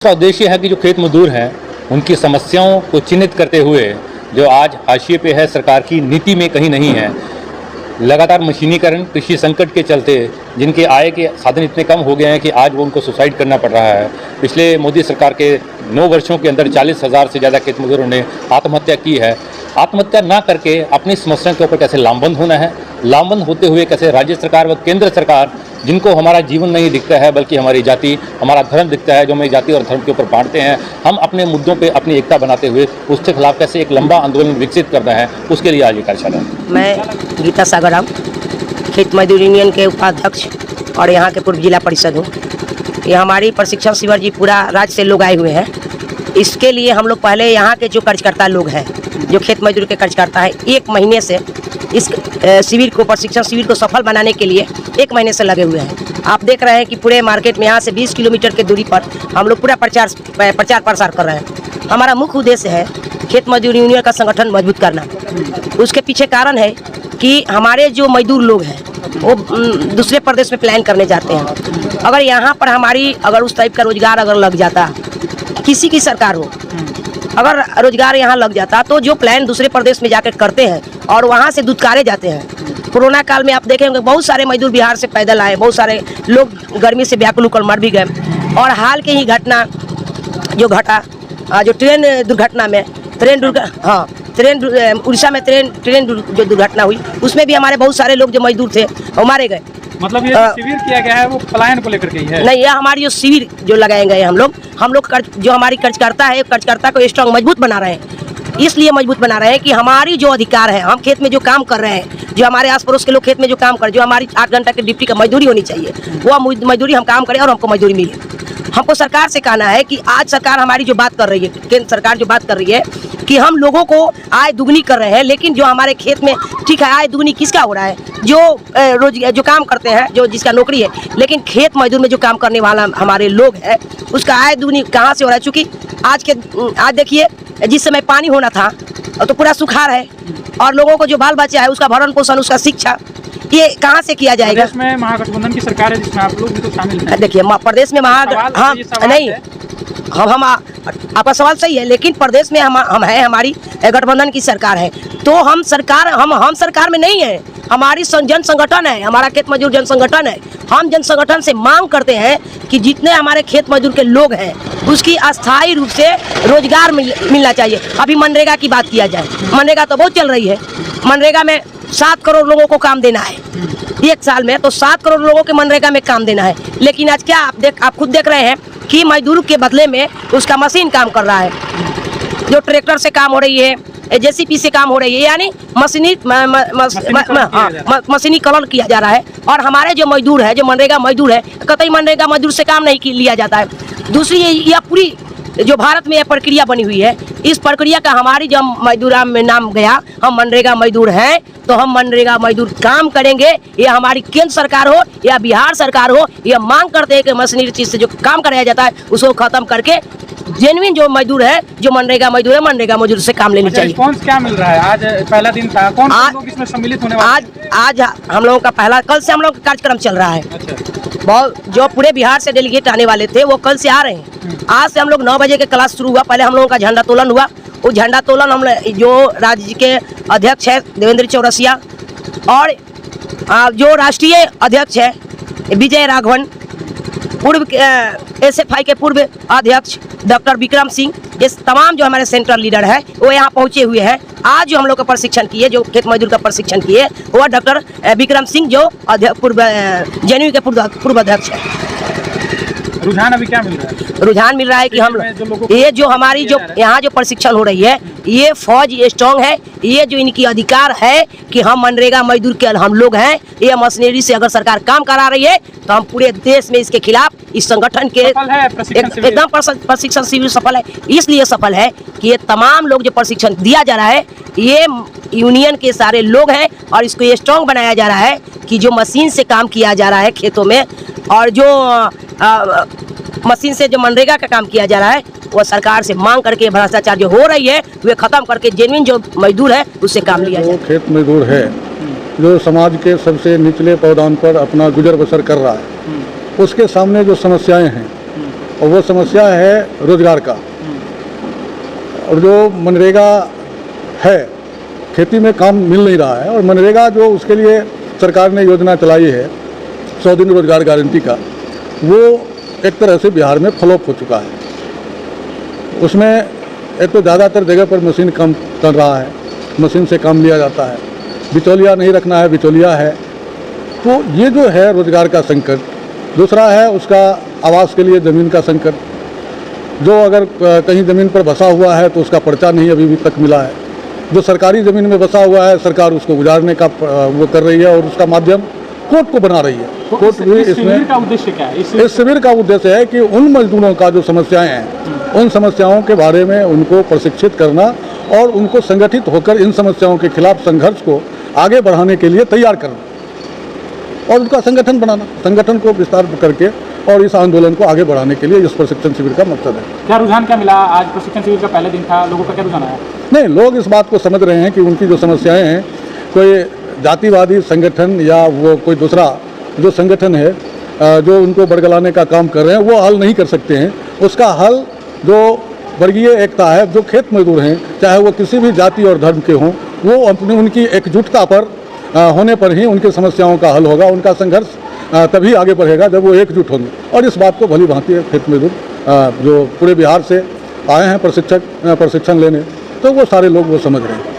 इसका उद्देश्य है कि जो खेत मजदूर हैं उनकी समस्याओं को चिन्हित करते हुए जो आज हाशिए पे है, सरकार की नीति में कहीं नहीं है। लगातार मशीनीकरण, कृषि संकट के चलते जिनके आय के साधन इतने कम हो गए हैं कि आज वो उनको सुसाइड करना पड़ रहा है। पिछले मोदी सरकार के 9 वर्षों के अंदर 40,000 से ज़्यादा खेत मजदूरों ने आत्महत्या की है। आत्महत्या ना करके अपनी समस्या के ऊपर कैसे लामबंद होना है, लामबंद होते हुए कैसे राज्य सरकार व केंद्र सरकार, जिनको हमारा जीवन नहीं दिखता है बल्कि हमारी जाति, हमारा धर्म दिखता है, जो हमें जाति और धर्म के ऊपर बांटते हैं, हम अपने मुद्दों पे अपनी एकता बनाते हुए उसके खिलाफ कैसे एक लंबा आंदोलन विकसित करना है, उसके लिए आज ये कार्यशाला। मैं गीता सागराम, खेत मजदूर यूनियन के उपाध्यक्ष और यहाँ के पूर्व जिला परिषद हूँ। ये हमारी प्रशिक्षण शिविर जी पूरा राज्य से लोग आए हुए हैं। इसके लिए हम लोग पहले यहाँ के जो कार्यकर्ता लोग हैं, जो खेत मजदूर के कार्यकर्ता है, 1 महीने से इस शिविर को, प्रशिक्षण शिविर को सफल बनाने के लिए 1 महीने से लगे हुए हैं। आप देख रहे हैं कि पूरे मार्केट में यहाँ से 20 किलोमीटर की दूरी पर हम लोग पूरा प्रचार प्रसार कर रहे हैं। हमारा मुख्य उद्देश्य है खेत मजदूर यूनियन का संगठन मजबूत करना। उसके पीछे कारण है कि हमारे जो मजदूर लोग हैं वो दूसरे प्रदेश में प्लान करने जाते हैं। अगर यहाँ पर हमारी उस टाइप का रोजगार अगर लग जाता, किसी की सरकार हो, अगर रोजगार यहाँ लग जाता तो जो प्लान दूसरे प्रदेश में जाकर करते हैं और वहाँ से दुत्कारे जाते हैं। कोरोना काल में आप देखेंगे बहुत सारे मजदूर बिहार से पैदल आए, बहुत सारे लोग गर्मी से व्याकुल होकर मर भी गए। और हाल के ही घटना जो घटा, जो ट्रेन दुर्घटना में उड़ीसा में ट्रेन जो दुर्घटना हुई, उसमें भी हमारे बहुत सारे लोग जो मजदूर थे वो मारे गए। मतलब ये शिविर किया गया है वो पलायन को लेकर के ही है? नहीं, यह हमारी जो शिविर जो लगाए गए हम लोग जो हमारी कार्यकर्ता है, कार्यकर्ता को स्ट्रांग मजबूत बना रहे हैं। इसलिए मजबूत बना रहे हैं कि हमारी जो अधिकार है, हम खेत में जो काम कर रहे हैं, जो हमारे आस पड़ोस के लोग खेत में जो काम कर, जो हमारी 8 घंटा की ड्यूटी का मजदूरी होनी चाहिए, वो मजदूरी हम काम करें और हमको मजदूरी मिले। हमको सरकार से कहना है कि आज सरकार हमारी जो बात कर रही है, केंद्र सरकार जो बात कर रही है कि हम लोगों को आय दुगनी कर रहे हैं, लेकिन जो हमारे खेत में, ठीक है, आय दुगनी किसका हो रहा है? जो काम करते हैं, जो जिसका नौकरी है, लेकिन खेत मजदूर में जो काम करने वाला हमारे लोग हैं, उसका आय दुगनी कहाँ से हो रहा है? चूँकि आज देखिए, जिस समय पानी होना था तो पूरा सुखाड़ है और लोगों को जो बाल बच्चा है उसका भरण पोषण, उसका शिक्षा, ये कहाँ से किया जाएगा? प्रदेश में महागठबंधन की सरकार है जिसमें आप लोग भी तो शामिल हैं। देखिए, प्रदेश में आपका सवाल सही है, लेकिन प्रदेश में हम है, हमारी गठबंधन की सरकार है, तो हम सरकार में नहीं है। हमारी जन संगठन है, हमारा खेत मजदूर जन संगठन है। हम जन संगठन से मांग करते हैं कि जितने हमारे खेत मजदूर के लोग हैं उसकी अस्थायी रूप से रोजगार मिलना चाहिए। अभी मनरेगा की बात किया जाए, मनरेगा तो बहुत चल रही है। मनरेगा में 7 करोड़ लोगों को काम देना है 1 साल में, तो 7 करोड़ लोगों के मनरेगा में काम देना है। लेकिन आज क्या आप खुद देख रहे हैं कि मजदूर के बदले में उसका मशीन काम कर रहा है, जो ट्रैक्टर से काम हो रही है, जेसीबी से काम हो रही है, यानी मशीनीकरण किया जा रहा है। और हमारे जो मजदूर है, जो मनरेगा मजदूर है, कतई मनरेगा मजदूर से काम नहीं लिया जाता है। दूसरी यह पूरी जो भारत में यह प्रक्रिया बनी हुई है, इस प्रक्रिया का हमारी जब मजदूर में नाम गया, हम मनरेगा मजदूर हैं, तो हम मनरेगा मजदूर काम करेंगे। ये हमारी केंद्र सरकार हो या बिहार सरकार हो, यह मांग करते हैं कि मशीनरी चीज से जो काम कराया जाता है उसको खत्म करके जेन्युइन जो मजदूर है, जो मनरेगा मजदूर है, मनरेगा मजदूर से काम लेनी चाहिए। रिस्पांस क्या मिल रहा है? आज पहला दिन था, कौन लोग इसमें सम्मिलित होने वाले? आज हम लोगों का कल से हम लोग का कार्यक्रम चल रहा है। बहुत जो पूरे बिहार से डेलीगेट आने वाले थे वो कल से आ रहे हैं। आज से हम लोग 9 बजे के क्लास शुरू हुआ। पहले हम लोगों का झंडा तोलन हुआ। वो झंडा तोलन हम जो राज्य के अध्यक्ष है देवेंद्र चौरसिया और जो राष्ट्रीय अध्यक्ष है विजय राघवन, पूर्व SFI के पूर्व अध्यक्ष डॉक्टर विक्रम सिंह, ये तमाम जो हमारे सेंट्रल लीडर है वो यहाँ पहुँचे हुए हैं। आज जो हम लोग का प्रशिक्षण किए, जो खेत मजदूर का प्रशिक्षण किए, वो डॉक्टर विक्रम सिंह जो पूर्व JNU के पूर्व अध्यक्ष है। रुझान अभी क्या मिल रहा है? रुझान मिल रहा है कि हम ये जो हमारी जो यहाँ जो प्रशिक्षण हो रही है, ये फौज स्ट्रॉन्ग है। ये जो इनकी अधिकार है कि हम मनरेगा मजदूर के हम लोग हैं, ये मशीनरी से अगर सरकार काम करा रही है तो हम पूरे देश में इसके खिलाफ इस संगठन के एकदम प्रशिक्षण शिविर सफल है। इसलिए सफल है कि ये तमाम लोग जो प्रशिक्षण दिया जा रहा है, ये यूनियन के सारे लोग हैं और इसको ये स्ट्रॉन्ग बनाया जा रहा है कि जो मशीन से काम किया जा रहा है खेतों में, और जो मशीन से जो मनरेगा का काम किया जा रहा है, वो सरकार से मांग करके भ्रष्टाचार जो हो रही है वे खत्म करके जेन्युइन जो मजदूर है उससे काम लिया जाए। खेत मजदूर है जो समाज के सबसे निचले पायदान पर अपना गुजर बसर कर रहा है, उसके सामने जो समस्याएं हैं और वो समस्या है रोजगार का। और जो मनरेगा है, खेती में काम मिल नहीं रहा है, और मनरेगा जो उसके लिए सरकार ने योजना चलाई है 100 दिन रोजगार गारंटी का, वो एक तरह से बिहार में फ्लॉप हो चुका है। उसमें एक तो ज़्यादातर जगह पर मशीन काम चल रहा है, मशीन से काम लिया जाता है, बिचौलिया नहीं रखना है, बिचौलिया है। तो ये जो है रोजगार का संकट। दूसरा है उसका आवास के लिए ज़मीन का संकट। जो अगर कहीं ज़मीन पर बसा हुआ है तो उसका पर्चा नहीं अभी तक मिला है। जो सरकारी ज़मीन में बसा हुआ है, सरकार उसको गुजारने का वो कर रही है, और उसका माध्यम कोर्ट को बना रही है। कोर्ट भी इस शिविर इसमें का उद्देश्य क्या है? इस शिविर का उद्देश्य है कि उन मजदूरों का जो समस्याएं हैं, उन समस्याओं के बारे में उनको प्रशिक्षित करना और उनको संगठित होकर इन समस्याओं के खिलाफ संघर्ष को आगे बढ़ाने के लिए तैयार करना और उनका संगठन बनाना, संगठन को विस्तार करके और इस आंदोलन को आगे बढ़ाने के लिए इस प्रशिक्षण शिविर का मकसद है। क्या रुझान क्या मिला? आज प्रशिक्षण शिविर का पहला दिन था, लोगों का क्या रुझान आया? नहीं, लोग इस बात को समझ रहे हैं कि उनकी जो समस्याएं हैं, कोई जातिवादी संगठन या वो कोई दूसरा जो संगठन है जो उनको बरगलाने का काम कर रहे हैं, वो हल नहीं कर सकते हैं। उसका हल जो वर्गीय एकता है, जो खेत मजदूर हैं, चाहे वो किसी भी जाति और धर्म के हों, वो अपनी उनकी एकजुटता पर होने पर ही उनकी समस्याओं का हल होगा। उनका संघर्ष तभी आगे बढ़ेगा जब वो एकजुट होंगे। और इस बात को भली भांति खेत मजदूर जो पूरे बिहार से आए हैं प्रशिक्षण लेने, तो वो सारे लोग वो समझ रहे हैं।